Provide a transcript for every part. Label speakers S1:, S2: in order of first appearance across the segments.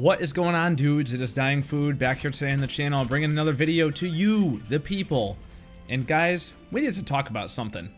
S1: What is going on, dudes? It is Dying Food back here today on the channel, bringing another video to you, the people. And guys, we need to talk about something.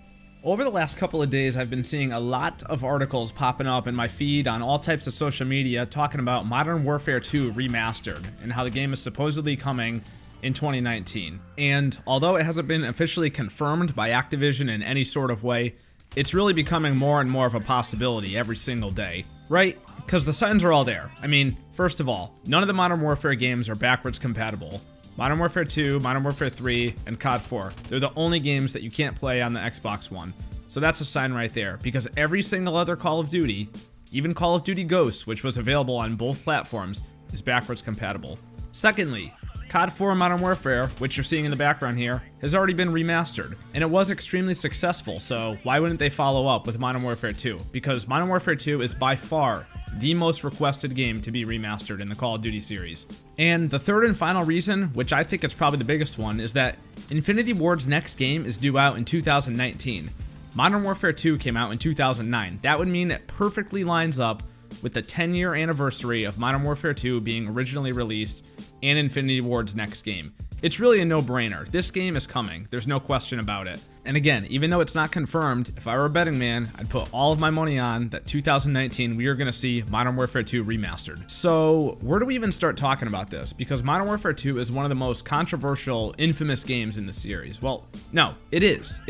S1: Over the last couple of days, I've been seeing a lot of articles popping up in my feed on all types of social media talking about Modern Warfare 2 Remastered and how the game is supposedly coming in 2019. And although it hasn't been officially confirmed by Activision in any sort of way, it's really becoming more and more of a possibility every single day, right? Because the signs are all there. I mean, first of all, none of the Modern Warfare games are backwards compatible. Modern Warfare 2, Modern Warfare 3, and COD 4. They're the only games that you can't play on the Xbox One. So that's a sign right there, because every single other Call of Duty, even Call of Duty Ghosts, which was available on both platforms, is backwards compatible. Secondly, COD 4 Modern Warfare, which you're seeing in the background here, has already been remastered, and it was extremely successful, so why wouldn't they follow up with Modern Warfare 2? Because Modern Warfare 2 is by far the most requested game to be remastered in the Call of Duty series. And the third and final reason, which I think is probably the biggest one, is that Infinity Ward's next game is due out in 2019. Modern Warfare 2 came out in 2009. That would mean it perfectly lines up with the 10-year anniversary of Modern Warfare 2 being originally released and Infinity Ward's next game. It's really a no-brainer. This game is coming. There's no question about it. And again, even though it's not confirmed, if I were a betting man, I'd put all of my money on that 2019 we are going to see Modern Warfare 2 Remastered. So where do we even start talking about this? Because Modern Warfare 2 is one of the most controversial, infamous games in the series. Well, no, it is.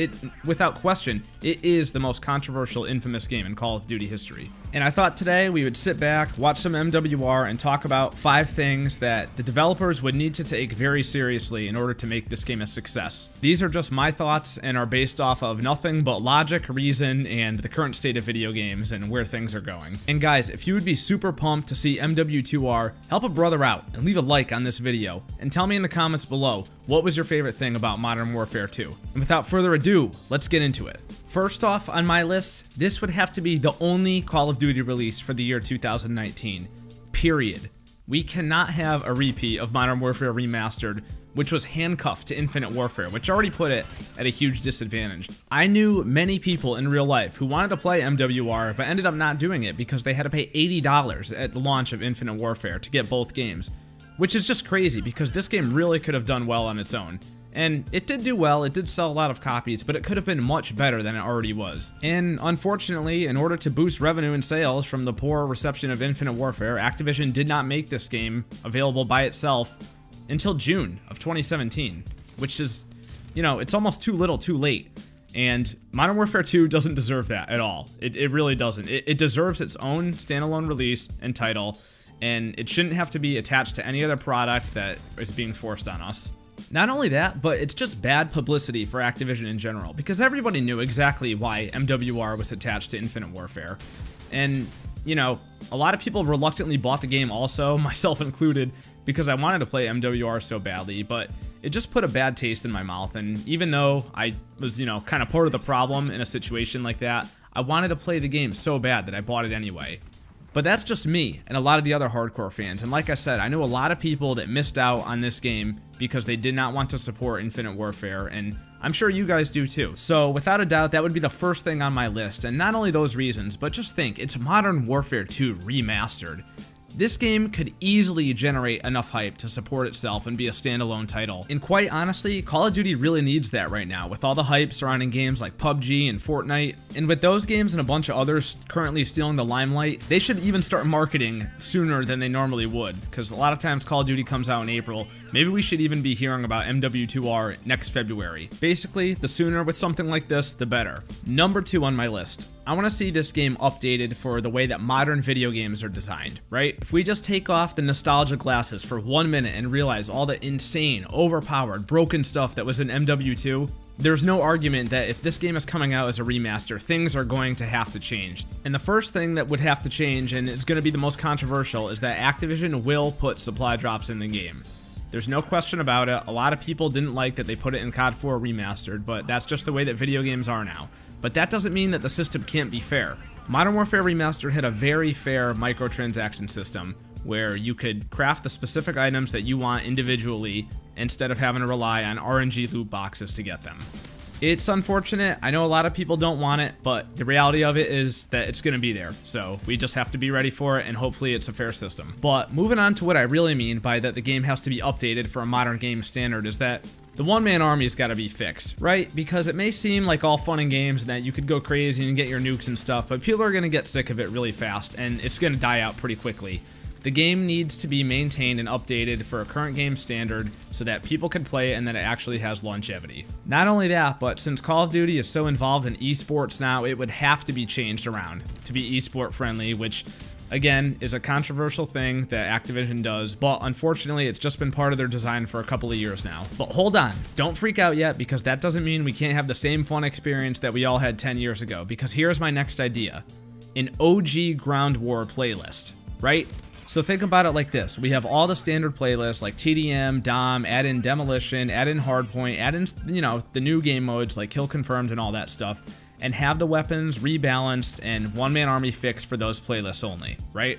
S1: Without question, it is the most controversial, infamous game in Call of Duty history. And I thought today we would sit back, watch some MWR, and talk about 5 things that the developers would need to take very seriously in order to make this game a success. These are just my thoughts and are based off of nothing but logic, reason, and the current state of video games and where things are going. And guys, if you would be super pumped to see MW2R, help a brother out and leave a like on this video, and tell me in the comments below, what was your favorite thing about Modern Warfare 2? And without further ado, let's get into it. First off on my list, this would have to be the only Call of Duty release for the year 2019. Period. We cannot have a repeat of Modern Warfare Remastered, which was handcuffed to Infinite Warfare, which already put it at a huge disadvantage. I knew many people in real life who wanted to play MWR, but ended up not doing it because they had to pay $80 at the launch of Infinite Warfare to get both games, which is just crazy because this game really could have done well on its own. And it did do well, it did sell a lot of copies, but it could have been much better than it already was. And unfortunately, in order to boost revenue and sales from the poor reception of Infinite Warfare, Activision did not make this game available by itself until June of 2017, which is, you know, it's almost too little too late. And Modern Warfare 2 doesn't deserve that at all. It really doesn't. It deserves its own standalone release and title, and it shouldn't have to be attached to any other product that is being forced on us. Not only that, but it's just bad publicity for Activision in general, because everybody knew exactly why MWR was attached to Infinite Warfare. And, you know, a lot of people reluctantly bought the game also, myself included, because I wanted to play MWR so badly, but it just put a bad taste in my mouth. And even though I was, you know, kind of part of the problem in a situation like that, I wanted to play the game so bad that I bought it anyway. But that's just me and a lot of the other hardcore fans. And like I said, I know a lot of people that missed out on this game because they did not want to support Infinite Warfare, and I'm sure you guys do too. So without a doubt, that would be the first thing on my list. And not only those reasons, but just think, it's Modern Warfare 2 Remastered. This game could easily generate enough hype to support itself and be a standalone title. And quite honestly, Call of Duty really needs that right now, with all the hype surrounding games like PUBG and Fortnite. And with those games and a bunch of others currently stealing the limelight, they should even start marketing sooner than they normally would, because a lot of times Call of Duty comes out in April. Maybe we should even be hearing about MW2R next February. Basically, the sooner with something like this, the better. Number 2 on my list. I want to see this game updated for the way that modern video games are designed, right? If we just take off the nostalgia glasses for 1 minute and realize all the insane, overpowered, broken stuff that was in MW2, there's no argument that if this game is coming out as a remaster, things are going to have to change. And the first thing that would have to change, and it's going to be the most controversial, is that Activision will put supply drops in the game. There's no question about it. A lot of people didn't like that they put it in COD 4 Remastered, but that's just the way that video games are now. But that doesn't mean that the system can't be fair. Modern Warfare Remastered had a very fair microtransaction system, where you could craft the specific items that you want individually instead of having to rely on RNG loot boxes to get them. It's unfortunate. I know a lot of people don't want it, but the reality of it is that it's going to be there. So we just have to be ready for it, and hopefully it's a fair system. But moving on to what I really mean by that the game has to be updated for a modern game standard is that the one-man army's got to be fixed, right? Because it may seem like all fun and games and that you could go crazy and get your nukes and stuff, but people are going to get sick of it really fast, and it's going to die out pretty quickly. The game needs to be maintained and updated for a current game standard so that people can play it and that it actually has longevity. Not only that, but since Call of Duty is so involved in esports now, it would have to be changed around to be esport friendly, which again is a controversial thing that Activision does, but unfortunately it's just been part of their design for a couple of years now. But hold on, don't freak out yet, because that doesn't mean we can't have the same fun experience that we all had 10 years ago, because here's my next idea. An OG Ground War playlist, right? So think about it like this. We have all the standard playlists like TDM, Dom, add in Demolition, add in Hardpoint, add in, you know, the new game modes like Kill Confirmed and all that stuff, and have the weapons rebalanced and one-man army fixed for those playlists only, right?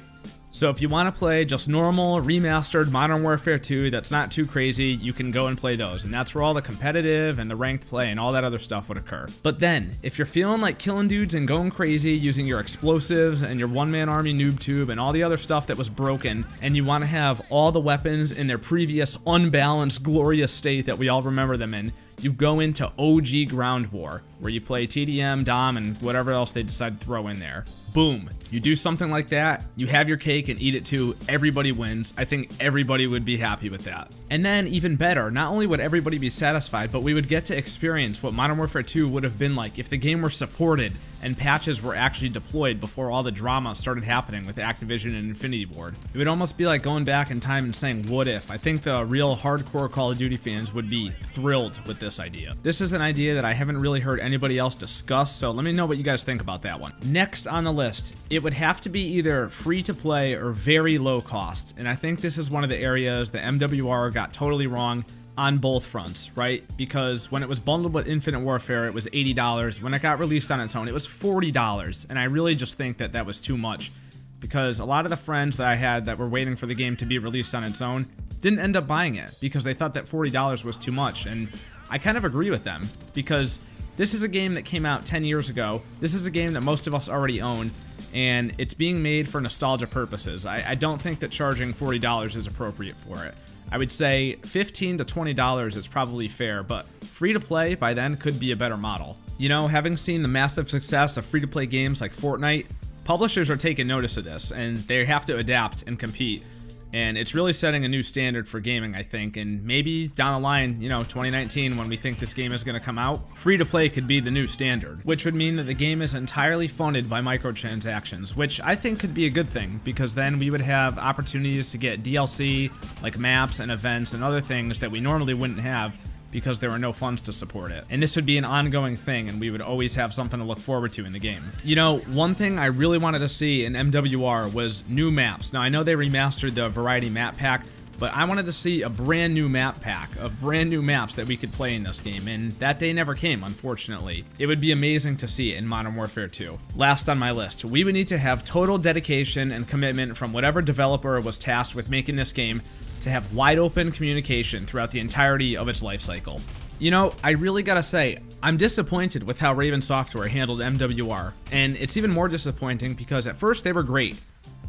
S1: So if you want to play just normal, remastered Modern Warfare 2 that's not too crazy, you can go and play those. And that's where all the competitive and the ranked play and all that other stuff would occur. But then, if you're feeling like killing dudes and going crazy using your explosives and your one-man army noob tube and all the other stuff that was broken, and you want to have all the weapons in their previous unbalanced, glorious state that we all remember them in, you go into OG Ground War, where you play TDM, Dom, and whatever else they decide to throw in there. Boom. You do something like that, you have your cake and eat it too, everybody wins. I think everybody would be happy with that. And then, even better, not only would everybody be satisfied, but we would get to experience what Modern Warfare 2 would have been like if the game were supported and patches were actually deployed before all the drama started happening with Activision and Infinity Ward. It would almost be like going back in time and saying, what if? I think the real hardcore Call of Duty fans would be thrilled with this idea. This is an idea that I haven't really heard anybody else discuss, so let me know what you guys think about that one. Next on the list, it would have to be either free to play or very low cost, and I think this is one of the areas that MWR got totally wrong on both fronts, right? Because when it was bundled with Infinite Warfare, it was $80. When it got released on its own, it was $40. And I really just think that that was too much, because a lot of the friends that I had that were waiting for the game to be released on its own didn't end up buying it because they thought that $40 was too much. And I kind of agree with them, because this is a game that came out 10 years ago. This is a game that most of us already own, and it's being made for nostalgia purposes. I don't think that charging $40 is appropriate for it. I would say $15 to $20 is probably fair, but free to play by then could be a better model. You know, having seen the massive success of free to play games like Fortnite, publishers are taking notice of this, and they have to adapt and compete. And it's really setting a new standard for gaming, I think, and maybe down the line, you know, 2019, when we think this game is going to come out, free-to-play could be the new standard, which would mean that the game is entirely funded by microtransactions, which I think could be a good thing, because then we would have opportunities to get DLC, like maps and events and other things that we normally wouldn't have, because there were no funds to support it. And this would be an ongoing thing, and we would always have something to look forward to in the game. You know, one thing I really wanted to see in MWR was new maps. Now, I know they remastered the Variety Map Pack, but I wanted to see a brand new map pack of brand new maps that we could play in this game, and that day never came, unfortunately. It would be amazing to see it in Modern Warfare 2. Last on my list, we would need to have total dedication and commitment from whatever developer was tasked with making this game to have wide open communication throughout the entirety of its life cycle. You know, I really gotta say, I'm disappointed with how Raven Software handled MWR, and it's even more disappointing because at first they were great.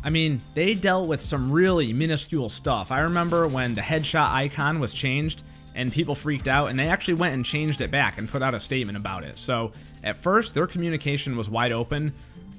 S1: I mean, they dealt with some really minuscule stuff. I remember when the headshot icon was changed and people freaked out, and they actually went and changed it back and put out a statement about it. So at first their communication was wide open,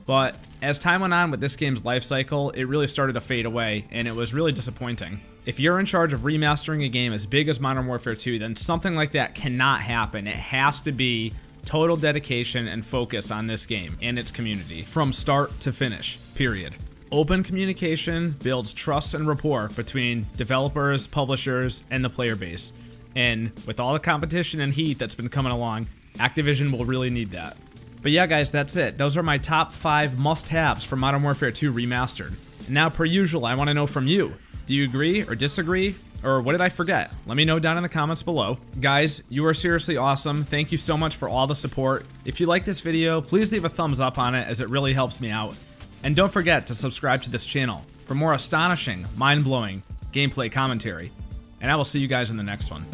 S1: but as time went on with this game's life cycle, it really started to fade away, and it was really disappointing. If you're in charge of remastering a game as big as Modern Warfare 2, then something like that cannot happen. It has to be total dedication and focus on this game and its community, from start to finish, period. Open communication builds trust and rapport between developers, publishers, and the player base. And with all the competition and heat that's been coming along, Activision will really need that. But yeah, guys, that's it. Those are my top 5 must-haves for Modern Warfare 2 Remastered. And now, per usual, I want to know from you. Do you agree or disagree? Or what did I forget? Let me know down in the comments below. Guys, you are seriously awesome. Thank you so much for all the support. If you like this video, please leave a thumbs up on it, as it really helps me out. And don't forget to subscribe to this channel for more astonishing, mind-blowing gameplay commentary. And I will see you guys in the next one.